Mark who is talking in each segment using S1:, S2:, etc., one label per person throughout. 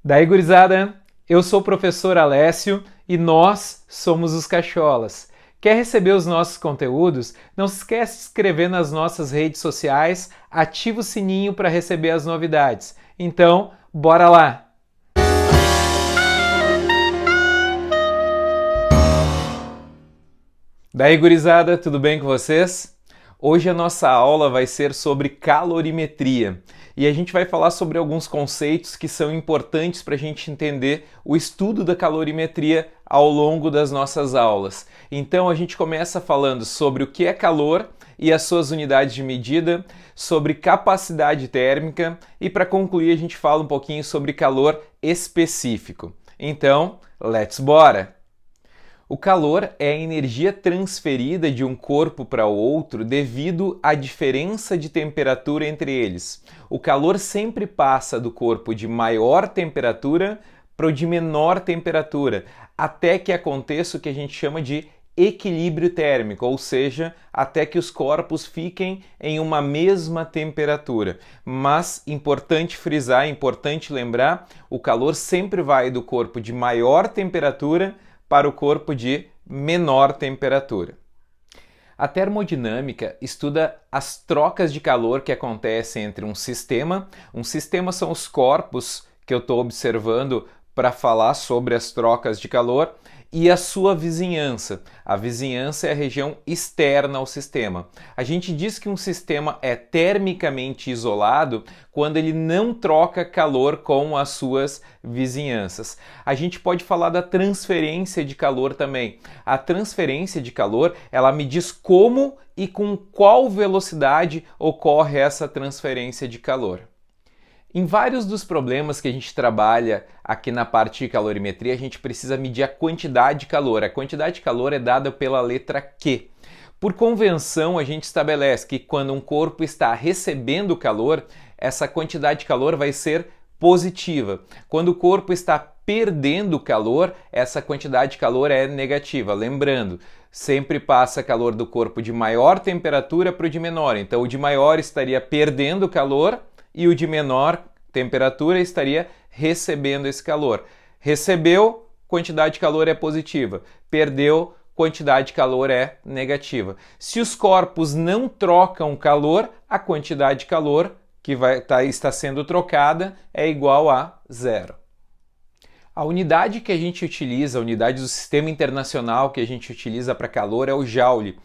S1: Daí, gurizada, eu sou o professor Alessio e nós somos os Cacholas. Quer receber os nossos conteúdos? Não se esquece de se inscrever nas nossas redes sociais, ativa o sininho para receber as novidades. Então, bora lá! Daí, gurizada, tudo bem com vocês? Hoje a nossa aula vai ser sobre calorimetria e a gente vai falar sobre alguns conceitos que são importantes para a gente entender o estudo da calorimetria ao longo das nossas aulas. Então a gente começa falando sobre o que é calor e as suas unidades de medida, sobre capacidade térmica e para concluir a gente fala um pouquinho sobre calor específico. Então, let's bora! O calor é a energia transferida de um corpo para o outro devido à diferença de temperatura entre eles. O calor sempre passa do corpo de maior temperatura para o de menor temperatura, até que aconteça o que a gente chama de equilíbrio térmico, ou seja, até que os corpos fiquem em uma mesma temperatura. Mas, importante frisar, importante lembrar, o calor sempre vai do corpo de maior temperatura para o corpo de menor temperatura. A termodinâmica estuda as trocas de calor que acontecem entre um sistema são os corpos que eu estou observando para falar sobre as trocas de calor, e a sua vizinhança. A vizinhança é a região externa ao sistema. A gente diz que um sistema é termicamente isolado quando ele não troca calor com as suas vizinhanças. A gente pode falar da transferência de calor também. A transferência de calor, ela me diz como e com qual velocidade ocorre essa transferência de calor. Em vários dos problemas que a gente trabalha aqui na parte de calorimetria, a gente precisa medir a quantidade de calor. A quantidade de calor é dada pela letra Q. Por convenção, a gente estabelece que quando um corpo está recebendo calor, essa quantidade de calor vai ser positiva. Quando o corpo está perdendo calor, essa quantidade de calor é negativa. Lembrando, sempre passa calor do corpo de maior temperatura para o de menor. Então, o de maior estaria perdendo calor e o de menor temperatura estaria recebendo esse calor. Recebeu, quantidade de calor é positiva. Perdeu, quantidade de calor é negativa. Se os corpos não trocam calor, a quantidade de calor que está sendo trocada é igual a zero. A unidade que a gente utiliza, a unidade do Sistema Internacional que a gente utiliza para calor é o Joule.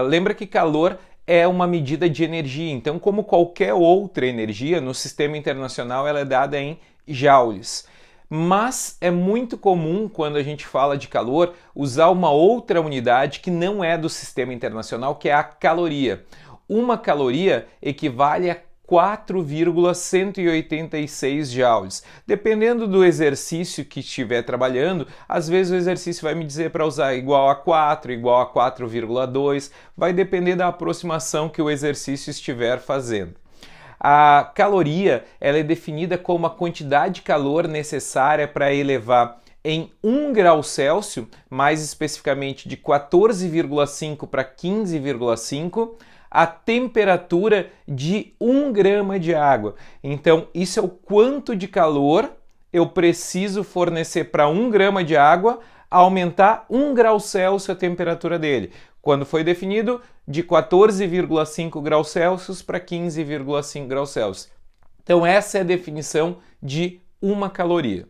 S1: Lembra que calor é uma medida de energia, então como qualquer outra energia, no Sistema Internacional ela é dada em joules. Mas é muito comum, quando a gente fala de calor, usar uma outra unidade que não é do Sistema Internacional, que é a caloria. Uma caloria equivale a 4,186 joules. Dependendo do exercício que estiver trabalhando, às vezes o exercício vai me dizer para usar igual a 4, igual a 4,2, vai depender da aproximação que o exercício estiver fazendo. A caloria ela é definida como a quantidade de calor necessária para elevar em 1 grau Celsius, mais especificamente de 14,5 para 15,5, a temperatura de 1 grama de água. Então, isso é o quanto de calor eu preciso fornecer para 1 grama de água, aumentar 1 grau Celsius a temperatura dele. Quando foi definido, de 14,5 graus Celsius para 15,5 graus Celsius. Então, essa é a definição de uma caloria.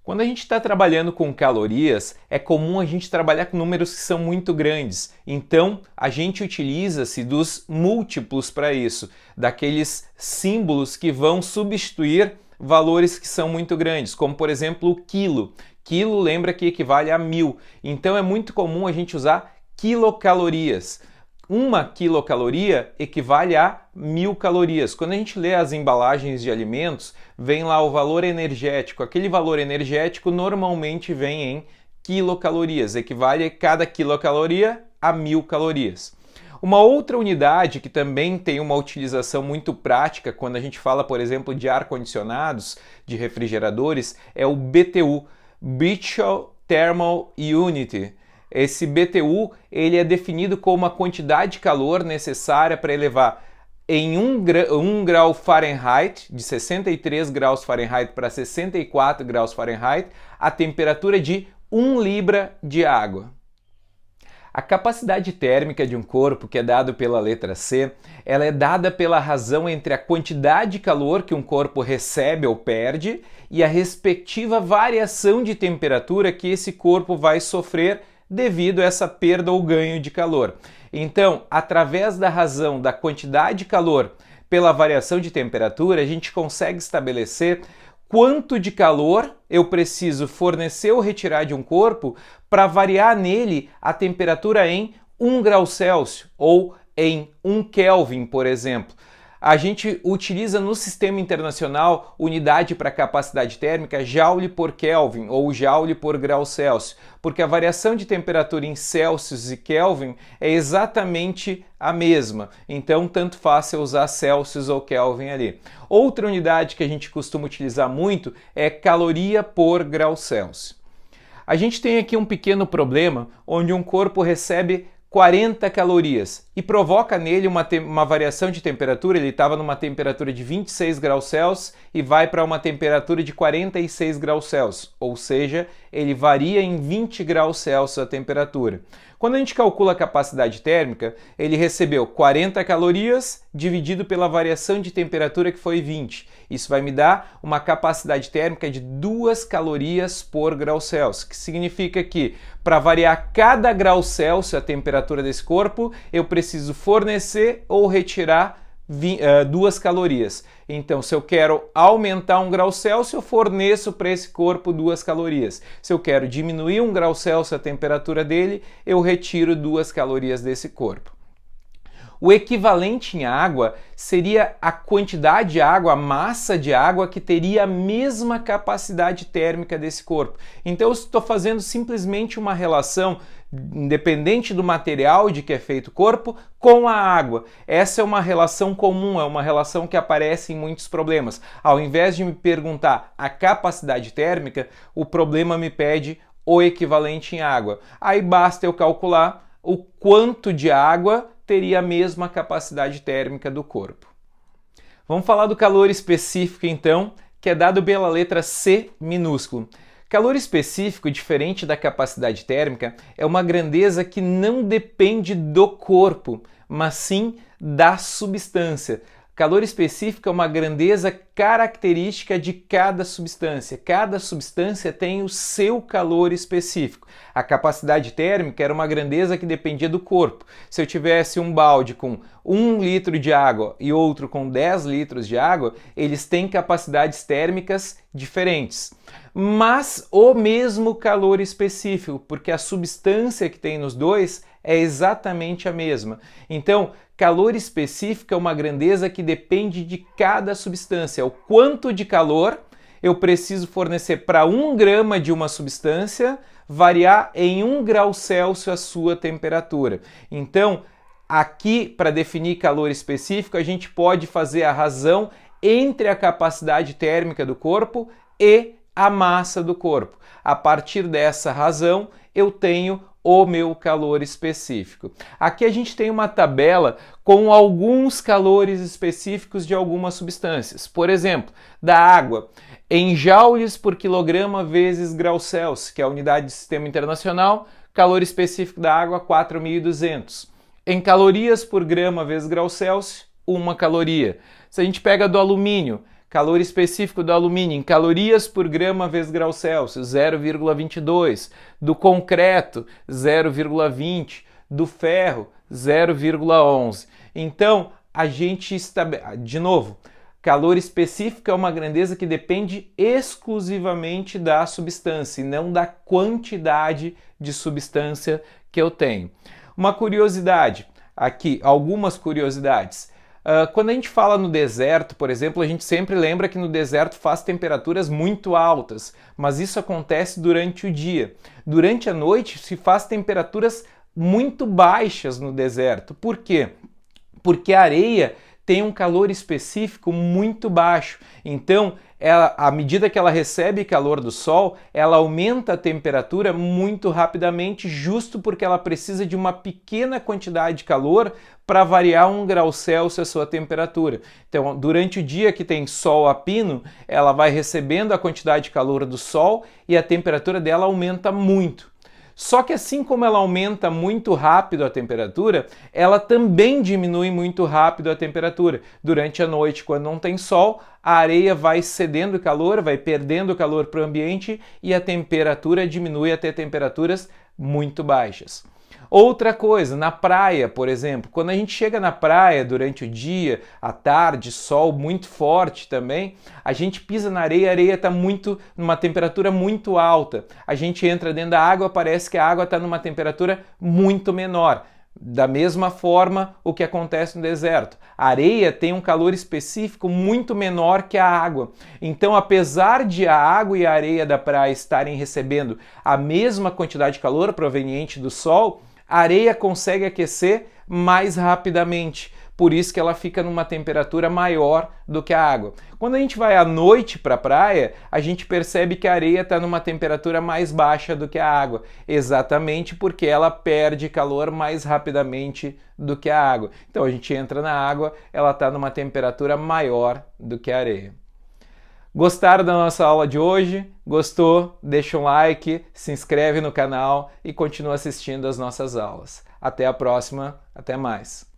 S1: Quando a gente está trabalhando com calorias, é comum a gente trabalhar com números que são muito grandes. Então, a gente utiliza-se dos múltiplos para isso, daqueles símbolos que vão substituir valores que são muito grandes, como por exemplo o quilo. Quilo lembra que equivale a 1000. Então, é muito comum a gente usar quilocalorias. Uma quilocaloria equivale a 1000 calorias. Quando a gente lê as embalagens de alimentos, vem lá o valor energético. Aquele valor energético normalmente vem em quilocalorias. Equivale a cada quilocaloria a 1000 calorias. Uma outra unidade que também tem uma utilização muito prática quando a gente fala, por exemplo, de ar-condicionados, de refrigeradores, é o BTU, Bristol Thermal Unit. Esse BTU ele é definido como a quantidade de calor necessária para elevar em 1 grau Fahrenheit, de 63 graus Fahrenheit para 64 graus Fahrenheit, a temperatura de 1 libra de água. A capacidade térmica de um corpo, que é dado pela letra C, ela é dada pela razão entre a quantidade de calor que um corpo recebe ou perde e a respectiva variação de temperatura que esse corpo vai sofrer devido a essa perda ou ganho de calor. Então, através da razão da quantidade de calor pela variação de temperatura, a gente consegue estabelecer quanto de calor eu preciso fornecer ou retirar de um corpo para variar nele a temperatura em 1 grau Celsius ou em 1 Kelvin, por exemplo. A gente utiliza no sistema internacional unidade para capacidade térmica Joule por Kelvin ou Joule por grau Celsius, porque a variação de temperatura em Celsius e Kelvin é exatamente a mesma, então tanto faz se eu usar Celsius ou Kelvin ali. Outra unidade que a gente costuma utilizar muito é caloria por grau Celsius. A gente tem aqui um pequeno problema onde um corpo recebe 40 calorias e provoca nele uma variação de temperatura. Ele estava numa temperatura de 26 graus Celsius e vai para uma temperatura de 46 graus Celsius, ou seja, ele varia em 20 graus Celsius a temperatura. Quando a gente calcula a capacidade térmica, ele recebeu 40 calorias dividido pela variação de temperatura que foi 20. Isso vai me dar uma capacidade térmica de 2 calorias por grau Celsius, que significa que para variar cada grau Celsius a temperatura desse corpo, eu preciso fornecer ou retirar 2 calorias. Então, se eu quero aumentar 1 grau Celsius, eu forneço para esse corpo 2 calorias. Se eu quero diminuir 1 grau Celsius a temperatura dele, eu retiro 2 calorias desse corpo. O equivalente em água seria a quantidade de água, a massa de água que teria a mesma capacidade térmica desse corpo. Então eu estou fazendo simplesmente uma relação, independente do material de que é feito o corpo, com a água. Essa é uma relação comum, é uma relação que aparece em muitos problemas. Ao invés de me perguntar a capacidade térmica, o problema me pede o equivalente em água. Aí basta eu calcular o quanto de água teria a mesma capacidade térmica do corpo. Vamos falar do calor específico então, que é dado pela letra C minúsculo. Calor específico, diferente da capacidade térmica, é uma grandeza que não depende do corpo, mas sim da substância. Calor específico é uma grandeza característica de cada substância. Cada substância tem o seu calor específico. A capacidade térmica era uma grandeza que dependia do corpo. Se eu tivesse um balde com 1 litro de água e outro com 10 litros de água, eles têm capacidades térmicas diferentes. Mas o mesmo calor específico, porque a substância que tem nos dois é exatamente a mesma. Então, calor específico é uma grandeza que depende de cada substância. O quanto de calor eu preciso fornecer para 1 grama de uma substância variar em 1 grau Celsius a sua temperatura. Então, aqui, para definir calor específico, a gente pode fazer a razão entre a capacidade térmica do corpo e a massa do corpo. A partir dessa razão, eu tenho o meu calor específico. Aqui a gente tem uma tabela com alguns calores específicos de algumas substâncias. Por exemplo, da água, em joules por quilograma vezes grau Celsius, que é a unidade de sistema internacional, calor específico da água 4.200. Em calorias por grama vezes grau Celsius, 1 caloria. Se a gente pega do alumínio, calor específico do alumínio em calorias por grama vezes grau Celsius, 0,22. Do concreto, 0,20. Do ferro, 0,11. Então, a gente de novo, calor específico é uma grandeza que depende exclusivamente da substância e não da quantidade de substância que eu tenho. Uma curiosidade, aqui, algumas curiosidades. Quando a gente fala no deserto, por exemplo, a gente sempre lembra que no deserto faz temperaturas muito altas, mas isso acontece durante o dia. Durante a noite se faz temperaturas muito baixas no deserto. Por quê? Porque a areia tem um calor específico muito baixo. Então, à medida que ela recebe calor do Sol, ela aumenta a temperatura muito rapidamente, justo porque ela precisa de uma pequena quantidade de calor para variar 1 grau Celsius a sua temperatura. Então, durante o dia que tem sol a pino, ela vai recebendo a quantidade de calor do Sol e a temperatura dela aumenta muito. Só que assim como ela aumenta muito rápido a temperatura, ela também diminui muito rápido a temperatura. Durante a noite, quando não tem sol, a areia vai cedendo calor, vai perdendo calor para o ambiente e a temperatura diminui até temperaturas muito baixas. Outra coisa, na praia, por exemplo, quando a gente chega na praia durante o dia, à tarde, sol muito forte também, a gente pisa na areia, a areia está numa temperatura muito alta. A gente entra dentro da água, parece que a água está numa temperatura muito menor. Da mesma forma, o que acontece no deserto. A areia tem um calor específico muito menor que a água. Então, apesar de a água e a areia da praia estarem recebendo a mesma quantidade de calor proveniente do sol, a areia consegue aquecer mais rapidamente, por isso que ela fica numa temperatura maior do que a água. Quando a gente vai à noite para a praia, a gente percebe que a areia está numa temperatura mais baixa do que a água, exatamente porque ela perde calor mais rapidamente do que a água. Então a gente entra na água, ela está numa temperatura maior do que a areia. Gostaram da nossa aula de hoje? Gostou? Deixa um like, se inscreve no canal e continua assistindo as nossas aulas. Até a próxima, até mais!